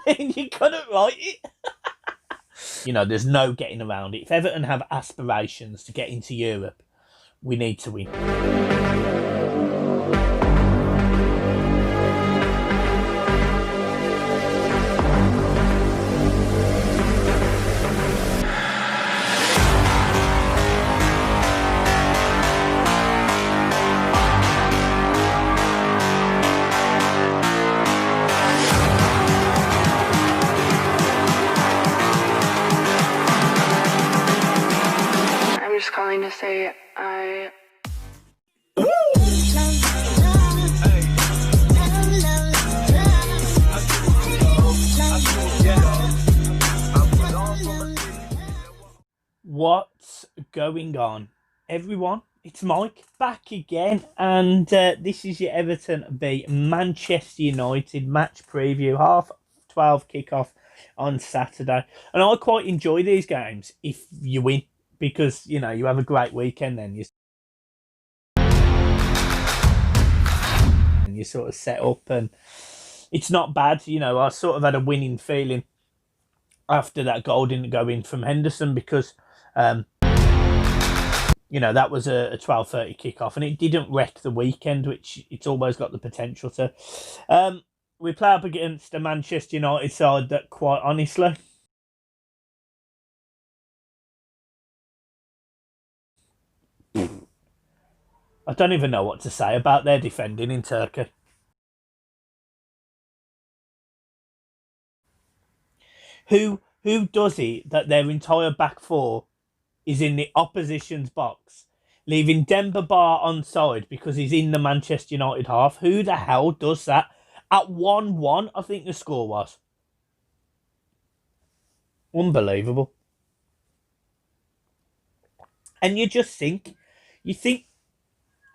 mean, you couldn't write it. There's no getting around it. If Everton have aspirations to get into Europe, we need to win. Calling to say I What's going on, everyone? It's Mike back again, and this is your Everton v Manchester United match preview, 12:30 kickoff on Saturday. And I quite enjoy these games if you win, because you have a great weekend then. You sort of set up, and it's not bad. I sort of had a winning feeling after that goal didn't go in from Henderson, because that was a 12:30 kickoff, and it didn't wreck the weekend, which it's always got the potential to. We play up against a Manchester United side that, quite honestly, I don't even know what to say about their defending in Turkey. Who does it that their entire back four is in the opposition's box, leaving Demba Ba onside because he's in the Manchester United half? Who the hell does that? At 1-1, I think the score was. Unbelievable. And you think,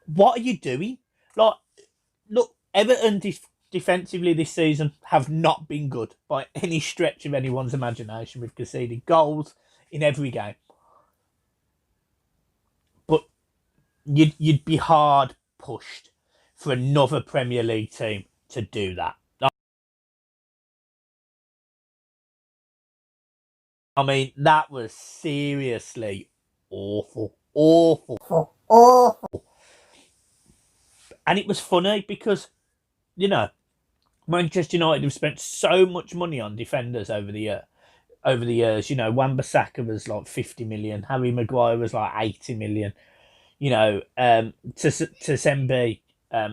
what are you doing? Like, look, Everton defensively this season have not been good by any stretch of anyone's imagination. We've conceded goals in every game. But you'd be hard pushed for another Premier League team to do that. I mean, that was seriously awful. And it was funny because, Manchester United have spent so much money on defenders over the years. Wan-Bissaka was like 50 million. Harry Maguire was like 80 million. Sembe,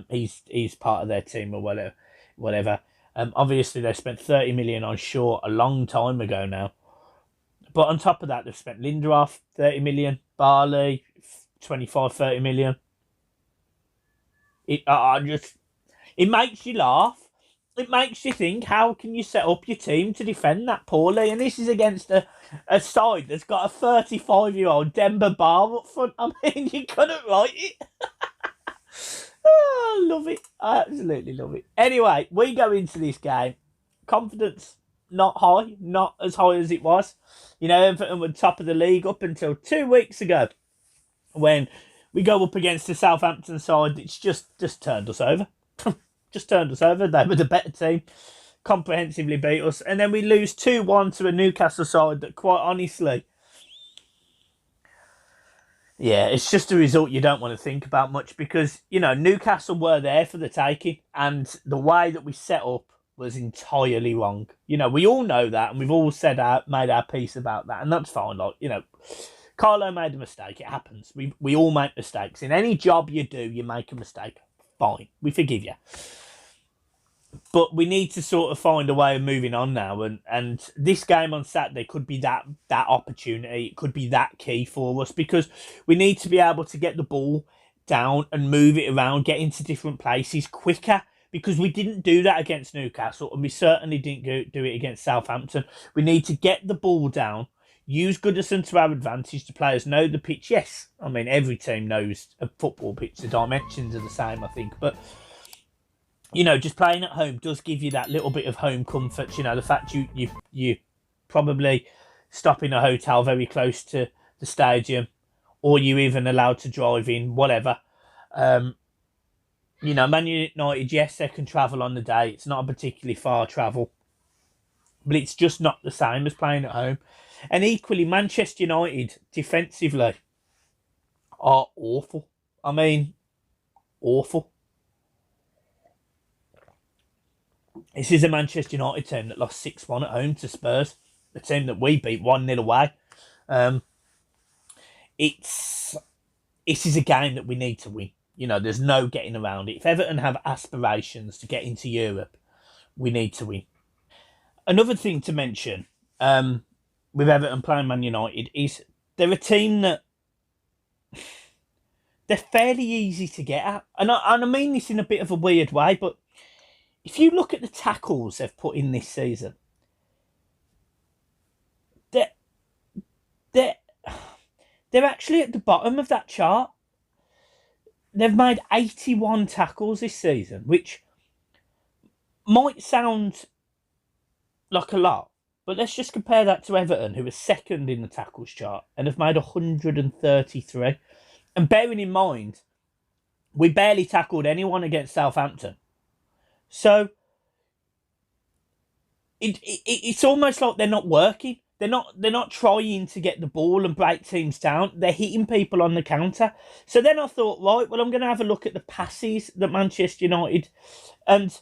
he's part of their team or whatever. Obviously, they spent 30 million on Shaw a long time ago now. But on top of that, they've spent Lindelof, 30 million. Barley, 25, 30 million. It makes you laugh. It makes you think, how can you set up your team to defend that poorly? And this is against a side that's got a 35-year-old Demba Ba up front. I mean, you couldn't write it. Oh, I love it. I absolutely love it. Anyway, we go into this game. Confidence not high, not as high as it was. Everton were top of the league up until 2 weeks ago, when we go up against the Southampton side that's just turned us over. Just turned us over. They were the better team, comprehensively beat us. And then we lose 2-1 to a Newcastle side that, quite honestly, yeah, it's just a result you don't want to think about much, because, Newcastle were there for the taking, and the way that we set up was entirely wrong. We all know that, and we've all made our piece about that, and that's fine. Carlo made a mistake. It happens. We all make mistakes. In any job you do, you make a mistake. Fine. We forgive you. But we need to sort of find a way of moving on now. And this game on Saturday could be that opportunity. It could be that key for us, because we need to be able to get the ball down and move it around, get into different places quicker, because we didn't do that against Newcastle, and we certainly didn't do it against Southampton. We need to get the ball down, use Goodison to our advantage. The players know the pitch. Yes, I mean, every team knows a football pitch. The dimensions are the same, I think. But, just playing at home does give you that little bit of home comfort. The fact you probably stop in a hotel very close to the stadium, or you're even allowed to drive in, whatever. Man United, yes, they can travel on the day. It's not a particularly far travel. but it's just not the same as playing at home. And equally, Manchester United defensively are awful. I mean, awful. This is a Manchester United team that lost 6-1 at home to Spurs, the team that we beat 1-0 away. This is a game that we need to win. You know, there's no getting around it. If Everton have aspirations to get into Europe, we need to win. Another thing to mention with Everton playing Man United is they're a team that they're fairly easy to get at. And I mean this in a bit of a weird way, but if you look at the tackles they've put in this season, they're actually at the bottom of that chart. They've made 81 tackles this season, which might sound like a lot, but let's just compare that to Everton, who are second in the tackles chart and have made 133. And bearing in mind, we barely tackled anyone against Southampton. So it's almost like they're not working. They're not trying to get the ball and break teams down. They're hitting people on the counter. So then I thought, right, well, I'm going to have a look at the passes that Manchester United, and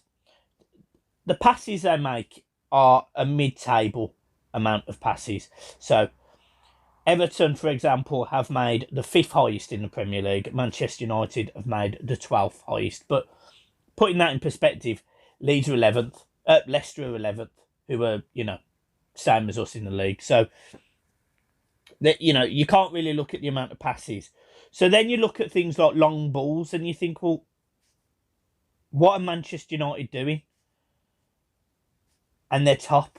the passes they make are a mid-table amount of passes. So Everton, for example, have made the 5th highest in the Premier League. Manchester United have made the 12th highest. But putting that in perspective, Leeds are 11th, Leicester are 11th, who are, you know, same as us in the league. So, that, you know, you can't really look at the amount of passes. So then you look at things like long balls and you think, well, what are Manchester United doing? And they're top.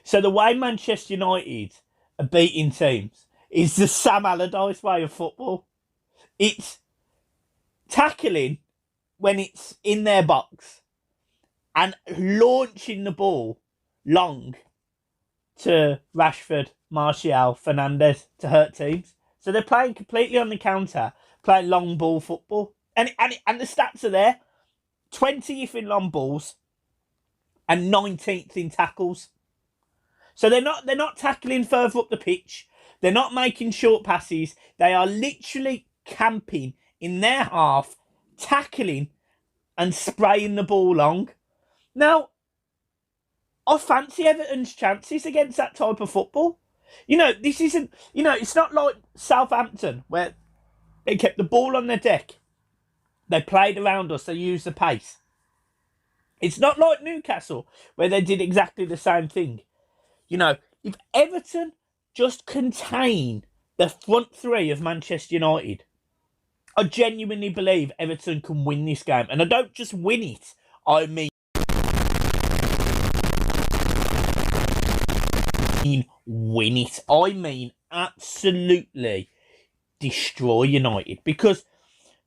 So the way Manchester United are beating teams is the Sam Allardyce way of football. It's tackling when it's in their box and launching the ball long to Rashford, Martial, Fernandes to hurt teams. So they're playing completely on the counter, playing long ball football. And the stats are there. 20th in long balls and 19th in tackles. So they're not tackling further up the pitch. They're not making short passes. They are literally camping in their half, tackling and spraying the ball long. Now, I fancy Everton's chances against that type of football. You know, this isn't, you know, it's not like Southampton where they kept the ball on their deck. They played around us. They used the pace. It's not like Newcastle where they did exactly the same thing. You know, if Everton just contain the front three of Manchester United, I genuinely believe Everton can win this game. And I don't just win it, I mean win it. I mean absolutely destroy United, because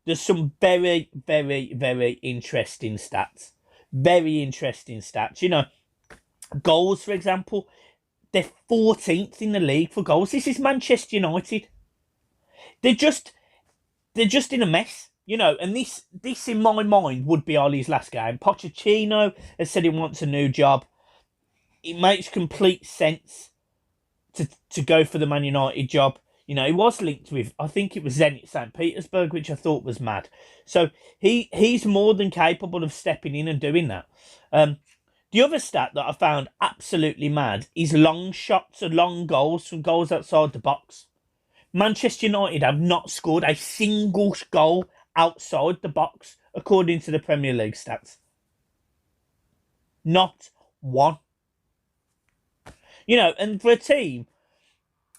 there's some very, very, very interesting stats. Very interesting stats. You know, goals, for example, they're 14th in the league for goals. This is Manchester United. They're just in a mess, you know, and this in my mind would be Ollie's last game. Pochettino has said he wants a new job. It makes complete sense to go for the Man United job. You know, he was linked with, I think it was Zenit St. Petersburg, which I thought was mad. So he's more than capable of stepping in and doing that. The other stat that I found absolutely mad is long shots and long goals from goals outside the box. Manchester United have not scored a single goal outside the box, according to the Premier League stats. Not one. You know, and for a team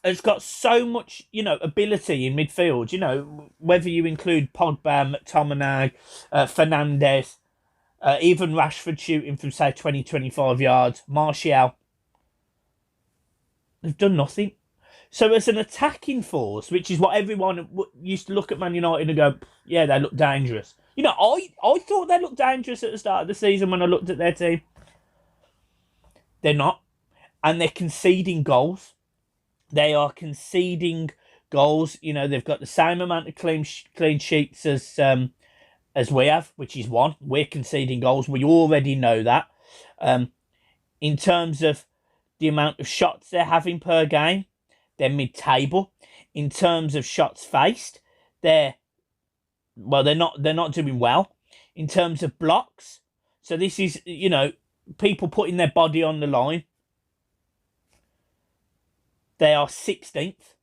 that's got so much, you know, ability in midfield, you know, whether you include Pogba, McTominay, Fernandes, even Rashford shooting from, say, 20, 25 yards, Martial, they've done nothing. So as an attacking force, which is what everyone used to look at Man United and go, yeah, they look dangerous. You know, I thought they looked dangerous at the start of the season when I looked at their team. They're not. And they're conceding goals. They are conceding goals. You know, they've got the same amount of clean sheets as we have, which is 1. We're conceding goals. We already know that. in terms of the amount of shots they're having per game, they're mid-table. In terms of shots faced, they're not doing well. In terms of blocks, so this is, people putting their body on the line. They are 16th.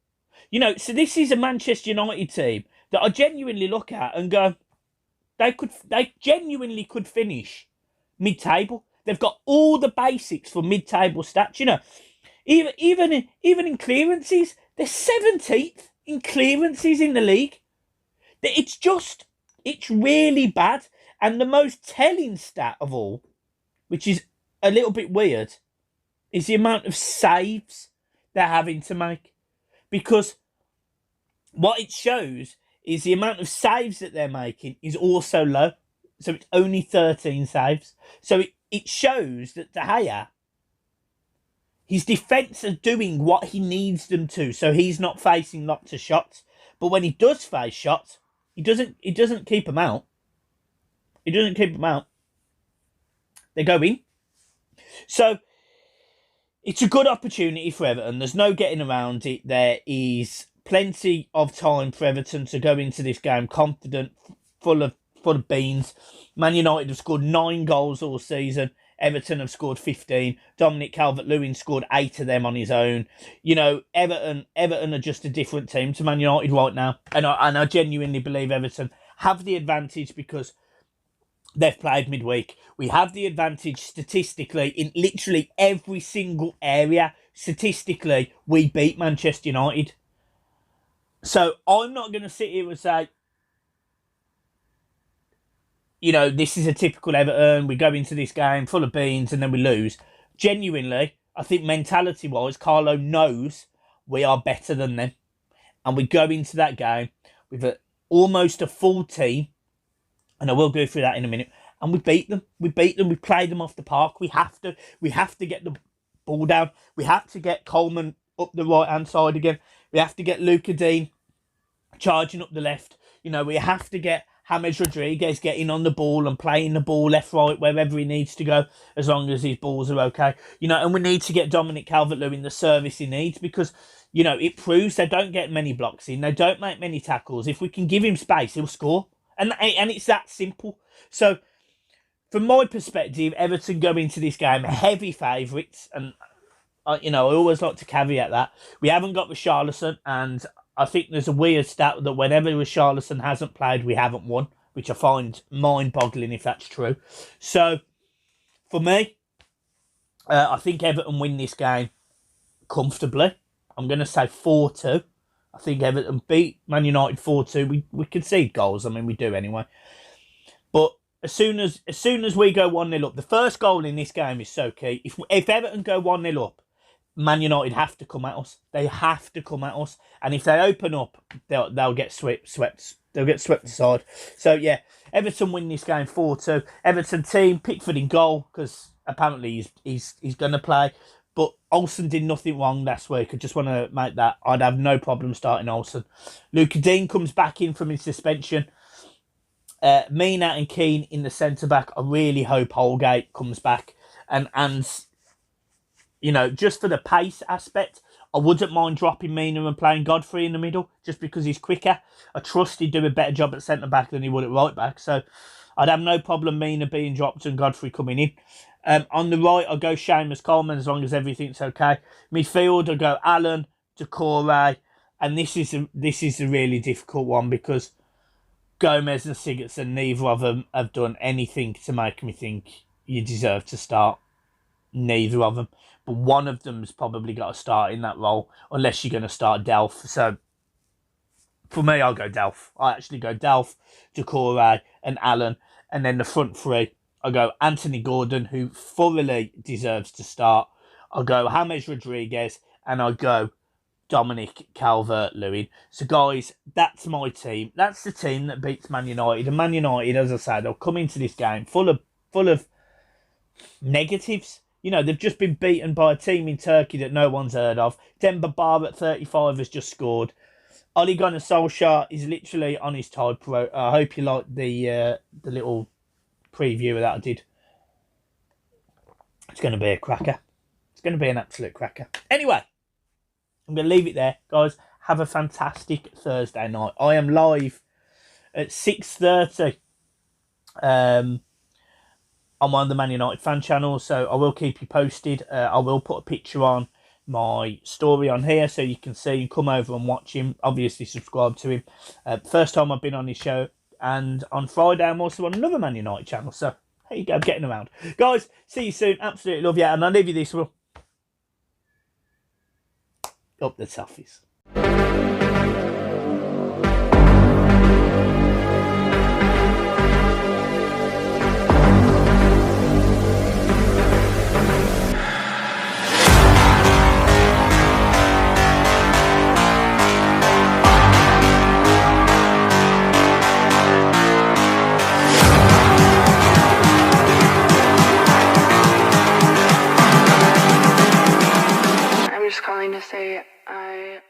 So this is a Manchester United team that I genuinely look at and go, they genuinely could finish mid-table. They've got all the basics for mid-table stats. Even in clearances, they're 17th in clearances in the league. It's really bad. And the most telling stat of all, which is a little bit weird, is the amount of saves they're having to make. Because what it shows is the amount of saves that they're making is also low. So it's only 13 saves. So it shows that De Gea, his defence are doing what he needs them to. So he's not facing lots of shots. But when he does face shots, he doesn't keep them out. He doesn't keep them out. They go in. So it's a good opportunity for Everton. There's no getting around it. There is plenty of time for Everton to go into this game confident, full of beans. Man United have scored 9 goals all season. Everton have scored 15. Dominic Calvert-Lewin scored 8 of them on his own. Everton are just a different team to Man United right now. And I genuinely believe Everton have the advantage because they've played midweek. We have the advantage statistically in literally every single area. Statistically, we beat Manchester United. So I'm not going to sit here and say, this is a typical Everton. We go into this game full of beans and then we lose. Genuinely, I think mentality-wise, Carlo knows we are better than them. And we go into that game with almost a full team. And I will go through that in a minute. And we beat them. We played them off the park. We have to get the ball down. We have to get Coleman up the right-hand side again. We have to get Luca Dean charging up the left. We have to get James Rodriguez getting on the ball and playing the ball left, right, wherever he needs to go, as long as his balls are okay. And we need to get Dominic Calvert-Lewin the service he needs because, it proves they don't get many blocks in. They don't make many tackles. If we can give him space, he'll score. And it's that simple. So, from my perspective, Everton go into this game heavy favourites. And, I always like to caveat that. We haven't got Richarlison, and I think there's a weird stat that whenever Richarlison hasn't played, we haven't won, which I find mind-boggling if that's true. So, for me, I think Everton win this game comfortably. I'm going to say 4-2. I think Everton beat Man United 4-2. We concede goals. I mean, we do anyway. But as soon as we go 1-0 up, the first goal in this game is so key. If Everton go 1-0 up, Man United have to come at us. They have to come at us. And if they open up, they'll get swept. They'll get swept aside. So, yeah, Everton win this game 4-2. Everton team, Pickford in goal, because apparently he's going to play. But Olsen did nothing wrong last week. I just want to make that. I'd have no problem starting Olsen. Luca Dean comes back in from his suspension. Mina and Keane in the centre-back. I really hope Holgate comes back. And just for the pace aspect, I wouldn't mind dropping Mina and playing Godfrey in the middle, just because he's quicker. I trust he'd do a better job at centre-back than he would at right-back. So I'd have no problem Mina being dropped and Godfrey coming in. On the right, I'll go Seamus Coleman as long as everything's okay. Midfield, I'll go Allen, Decore, and this is a really difficult one because Gomez and Sigurdsson, neither of them have done anything to make me think you deserve to start. Neither of them. But one of them's probably got to start in that role, unless you're going to start Delph. So, for me, I'll go Delph. I actually go Delph, Decore, and Allen. And then the front three, I'll go Anthony Gordon, who thoroughly deserves to start. I'll go James Rodriguez, and I'll go Dominic Calvert-Lewin. So, guys, that's my team. That's the team that beats Man United. And Man United, as I said, they'll come into this game full of negatives. They've just been beaten by a team in Turkey that no one's heard of. Demba Ba at 35 has just scored. Ole Gunnar Solskjaer is literally on his tightrope. I hope you liked the little preview of that I did. It's going to be a cracker. It's going to be an absolute cracker. Anyway, I'm going to leave it there, guys. Have a fantastic Thursday night. I am live at 6:30 on one of the Man United fan channels, so I will keep you posted. I will put a picture on my story on here so you can see and come over and watch him. Obviously, subscribe to him. First time I've been on his show, and on Friday I'm also on another Man United channel. So there you go, getting around, guys. See you soon. Absolutely love you, and I'll leave you this one. Up the Toffees. I'm just calling to say I